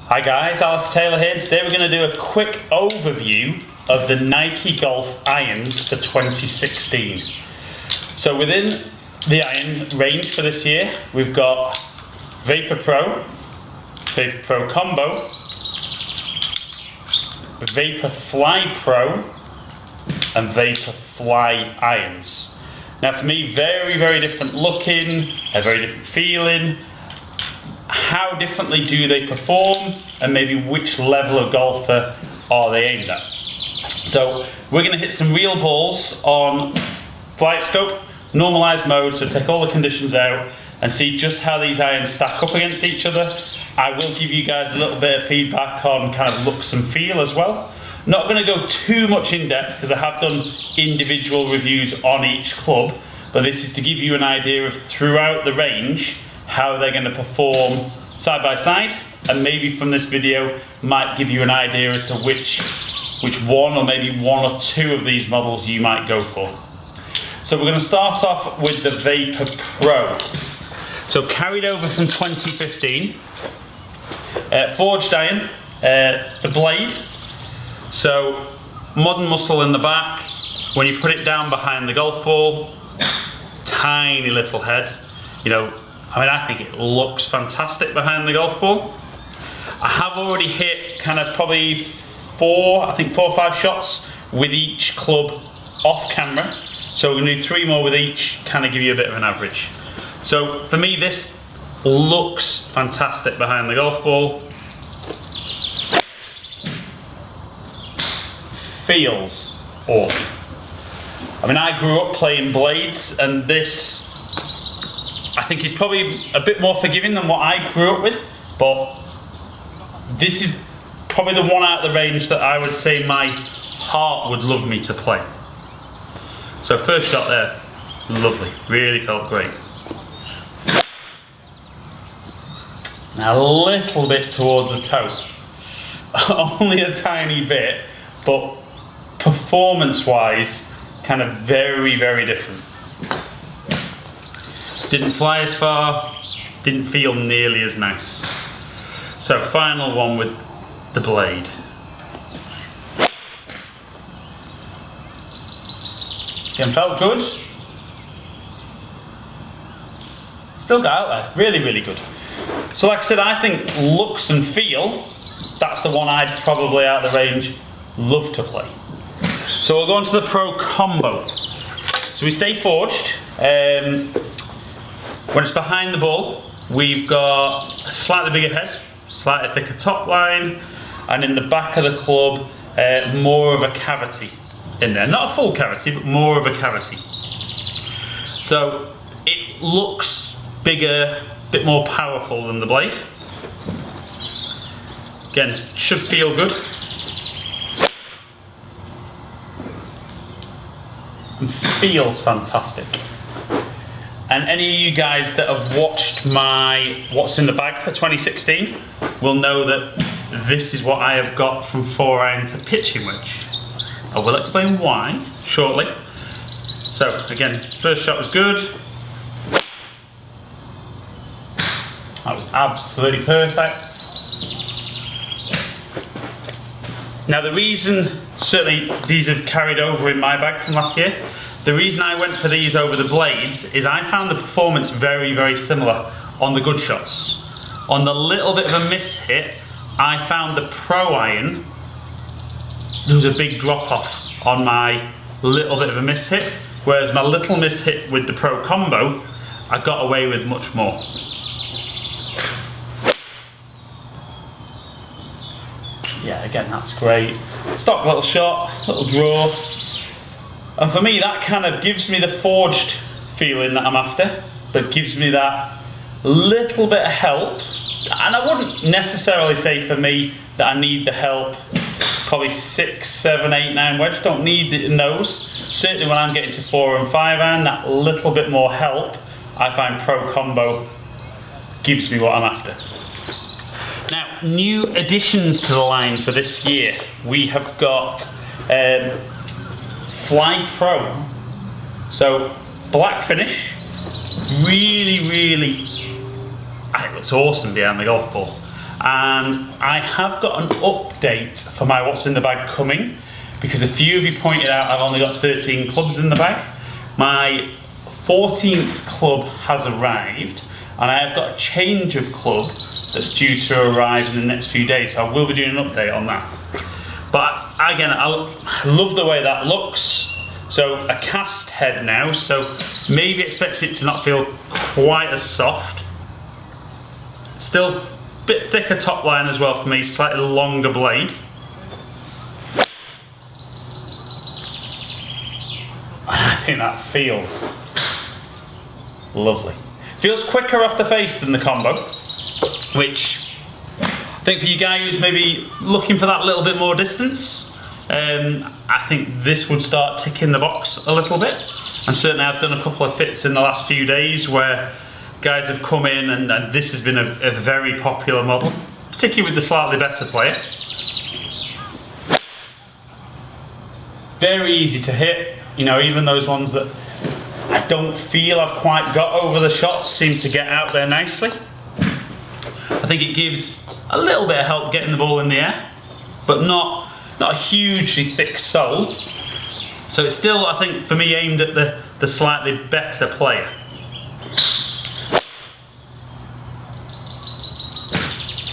Hi guys, Alice Taylor here. Today we're going to do a quick overview of the Nike Golf irons for 2016. So within the iron range for this year, we've got Vapor Pro, Vapor Pro Combo, Vapor Fly Pro, and Vapor Fly irons. Now for me, very different looking, a very different feeling. How differently do they perform, and maybe which level of golfer are they aimed at? So we're going to hit some real balls on flight scope, normalized mode, so take all the conditions out and see just how these irons stack up against each other. I will give you guys a little bit of feedback on kind of looks and feel as well. Not going to go too much in depth because I have done individual reviews on each club, but this is to give you an idea of throughout the range how they're going to perform side by side, and maybe from this video might give you an idea as to which one or maybe one or two of these models you might go for. So we're going to start off with the Vapor Pro. So carried over from 2015, forged iron, the blade, so modern muscle in the back. When you put it down behind the golf ball, tiny little head, you know, I think it looks fantastic behind the golf ball. I have already hit kind of probably four or five shots with each club off camera. So we're going to do 3 more with each, kind of give you a bit of an average. So for me, this looks fantastic behind the golf ball. Feels awesome. I grew up playing blades, and this, I think, is probably a bit more forgiving than what I grew up with, but this is probably the one out of the range that I would say my heart would love me to play. So first shot there, lovely, really felt great. Now a little bit towards the toe, only a tiny bit, but performance-wise, kind of very different. Didn't fly as far, didn't feel nearly as nice. So final one with the blade. Again, felt good. Still got out there, really good. So like I said, I think looks and feel, that's the one I'd probably out of the range love to play. So we'll go on to the Pro Combo. So we stay forged. When it's behind the ball, we've got a slightly bigger head, slightly thicker top line, and in the back of the club, more of a cavity in there. Not a full cavity, but more of a cavity. So it looks bigger, a bit more powerful than the blade. Again, should feel good. And feels fantastic. And any of you guys that have watched my What's in the Bag for 2016 will know that this is what I have got from 4-iron to pitching wedge. I will explain why shortly. So again, first shot was good. That was absolutely perfect. Now the reason, certainly these have carried over in my bag from last year, the reason I went for these over the blades is I found the performance very similar on the good shots. On the little bit of a miss hit, I found the Pro iron, there was a big drop off on my little bit of a miss hit, whereas my little miss hit with the Pro Combo, I got away with much more. Yeah, again, that's great. Stock little shot, little draw. And for me, that kind of gives me the forged feeling that I'm after, but gives me that little bit of help. And I wouldn't necessarily say for me that I need the help, probably 6, 7, 8, 9 wedge, don't need it in those. Certainly when I'm getting to 4 and 5-iron, that little bit more help, I find Pro Combo gives me what I'm after. Now, new additions to the line for this year, we have got Fly Pro. So black finish, really, it looks awesome behind the golf ball. and I have got an update for my what's in the bag coming, because a few of you pointed out I've only got 13 clubs in the bag. My 14th club has arrived, and I have got a change of club that's due to arrive in the next few days, so I will be doing an update on that. But again, I love the way that looks. So a cast head now, so maybe expect it to not feel quite as soft. Still a bit thicker top line as well for me, slightly longer blade. I think that feels lovely. Feels quicker off the face than the combo, which I think for you guys who's maybe looking for that little bit more distance, I think this would start ticking the box a little bit. And certainly I've done a couple of fits in the last few days where guys have come in and this has been a very popular model, particularly with the slightly better player. Very easy to hit, you know, even those ones that I don't feel I've quite got over the shots seem to get out there nicely. I think it gives a little bit of help getting the ball in the air, but not a hugely thick sole. So it's still, I think, for me, aimed at the slightly better player.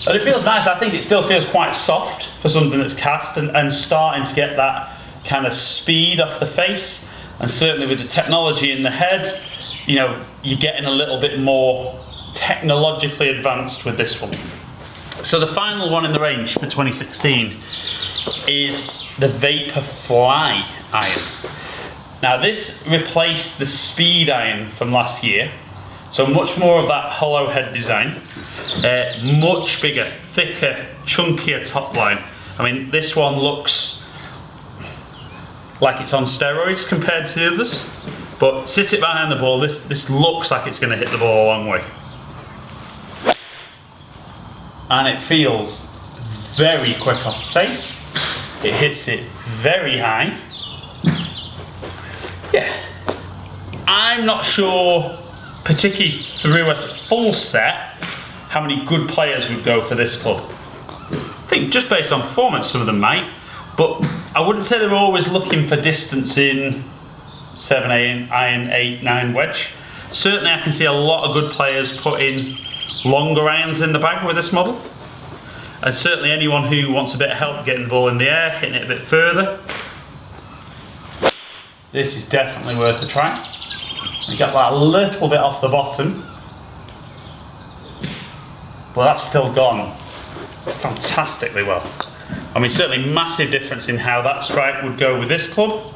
But it feels nice. I think it still feels quite soft for something that's cast and starting to get that kind of speed off the face. And certainly with the technology in the head, you know, you're getting a little bit more technologically advanced with this one. So the final one in the range for 2016 is the Vapor Fly iron. Now this replaced the Speed iron from last year, so much more of that hollow head design, much bigger, thicker, chunkier top line. I mean, this one looks like it's on steroids compared to the others, but sit it behind the ball, this looks like it's going to hit the ball a long way. And it feels very quick off the face. It hits it very high. Yeah, I'm not sure, particularly through a full set, how many good players would go for this club. I think just based on performance, some of them might, but I wouldn't say they're always looking for distance in 7 iron, 8, 9 wedge. Certainly I can see a lot of good players putting longer irons in the bag with this model. And certainly anyone who wants a bit of help getting the ball in the air, hitting it a bit further, this is definitely worth a try. You got that a little bit off the bottom, but that's still gone fantastically well. I mean, certainly massive difference in how that strike would go with this club.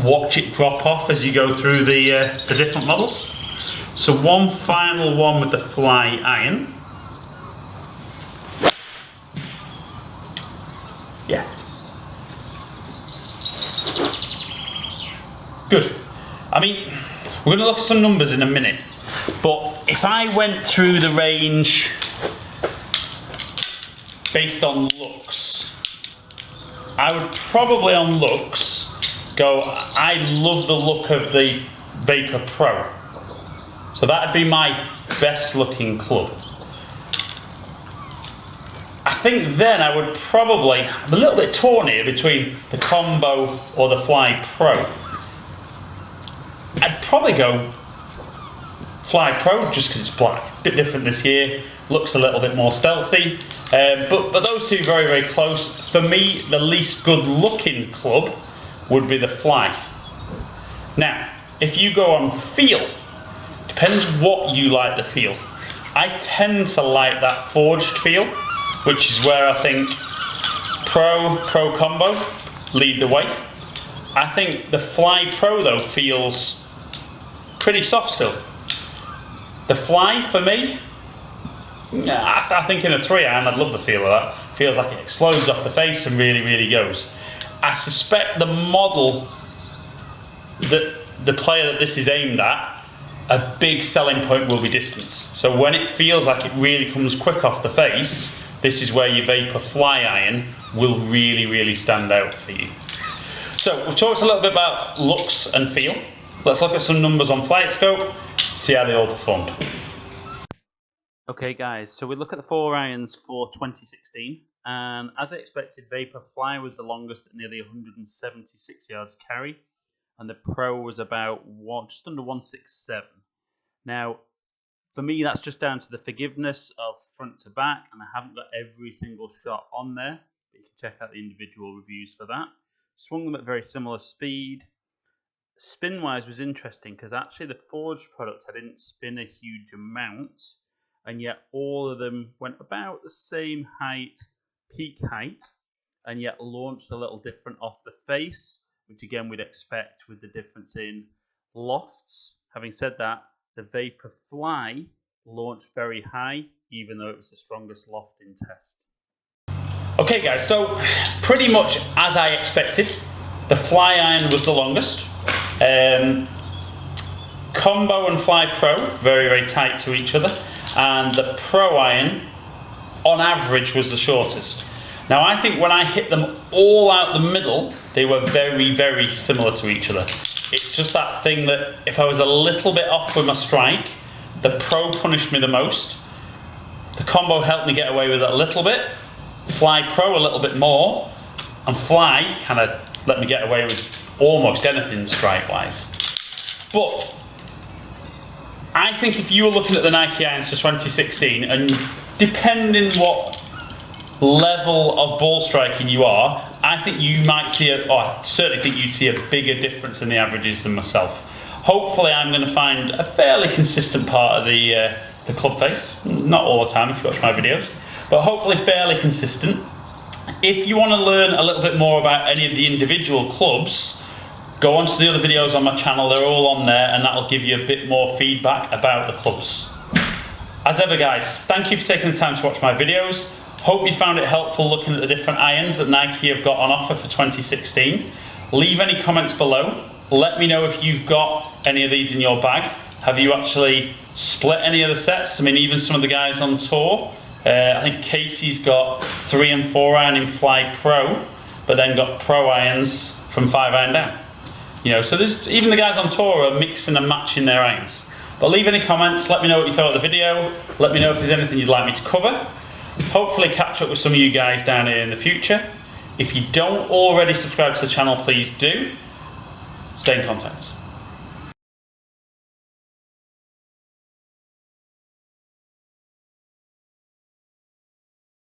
Watch it drop off as you go through the different models. So one final one with the Fly iron. Yeah. Good. I mean, we're going to look at some numbers in a minute, but if I went through the range based on looks, I would probably on looks go, I love the look of the Vapor Pro. So that'd be my best looking club. I think then I would probably, I'm a little bit torn here between the Combo or the Fly Pro. I'd probably go Fly Pro just because it's black. A bit different this year, looks a little bit more stealthy. But those two very, very close. For me, the least good looking club would be the Fly. Now, if you go on feel, depends what you like the feel. I tend to like that forged feel, which is where I think Pro Combo lead the way. I think the Fly Pro though feels pretty soft still. The Fly for me, I think in a 3 iron I'd love the feel of that. Feels like it explodes off the face and really, really goes. I suspect the model that the player that this is aimed at, a big selling point will be distance. So when it feels like it really comes quick off the face, this is where your Vapor Fly iron will really, really stand out for you. So we've talked a little bit about looks and feel. Let's look at some numbers on Flight Scope, see how they all performed. Okay guys, so we look at the 4 irons for 2016, and as I expected, Vaporfly was the longest at nearly 176 yards carry, and the Pro was about just under 167. Now, for me, that's just down to the forgiveness of front to back, and I haven't got every single shot on there, but you can check out the individual reviews for that. Swung them at very similar speed. Spin-wise was interesting, because actually the Forged product I didn't spin a huge amount, and yet all of them went about the same height, peak height, and yet launched a little different off the face, which again we'd expect with the difference in lofts. Having said that, the Vaporfly launched very high, even though it was the strongest loft in test. Okay guys, so pretty much as I expected, the Fly iron was the longest. Combo and Fly Pro, very, very tight to each other. And the Pro iron, on average, was the shortest. Now I think when I hit them all out the middle, they were very, very similar to each other. It's just that thing that if I was a little bit off with my strike, the Pro punished me the most. The Combo helped me get away with it a little bit. Fly Pro a little bit more. And Fly kind of let me get away with almost anything strike-wise. But I think if you were looking at the Nike irons for 2016, and depending what level of ball striking you are, I think you might see I certainly think you'd see a bigger difference in the averages than myself. Hopefully I'm going to find a fairly consistent part of the club face. Not all the time if you watch my videos, but hopefully fairly consistent. If you want to learn a little bit more about any of the individual clubs, go on to the other videos on my channel, they're all on there, and that'll give you a bit more feedback about the clubs. As ever guys, thank you for taking the time to watch my videos. Hope you found it helpful looking at the different irons that Nike have got on offer for 2016. Leave any comments below. Let me know if you've got any of these in your bag. Have you actually split any of the sets? I mean, even some of the guys on tour, I think Casey's got 3 and 4 iron in Fly Pro, but then got Pro irons from 5 iron down. You know, so there's even the guys on tour are mixing and matching their irons. But leave any comments, let me know what you thought of the video, let me know if there's anything you'd like me to cover. Hopefully catch up with some of you guys down here in the future. If you don't already subscribe to the channel, please do. Stay in contact.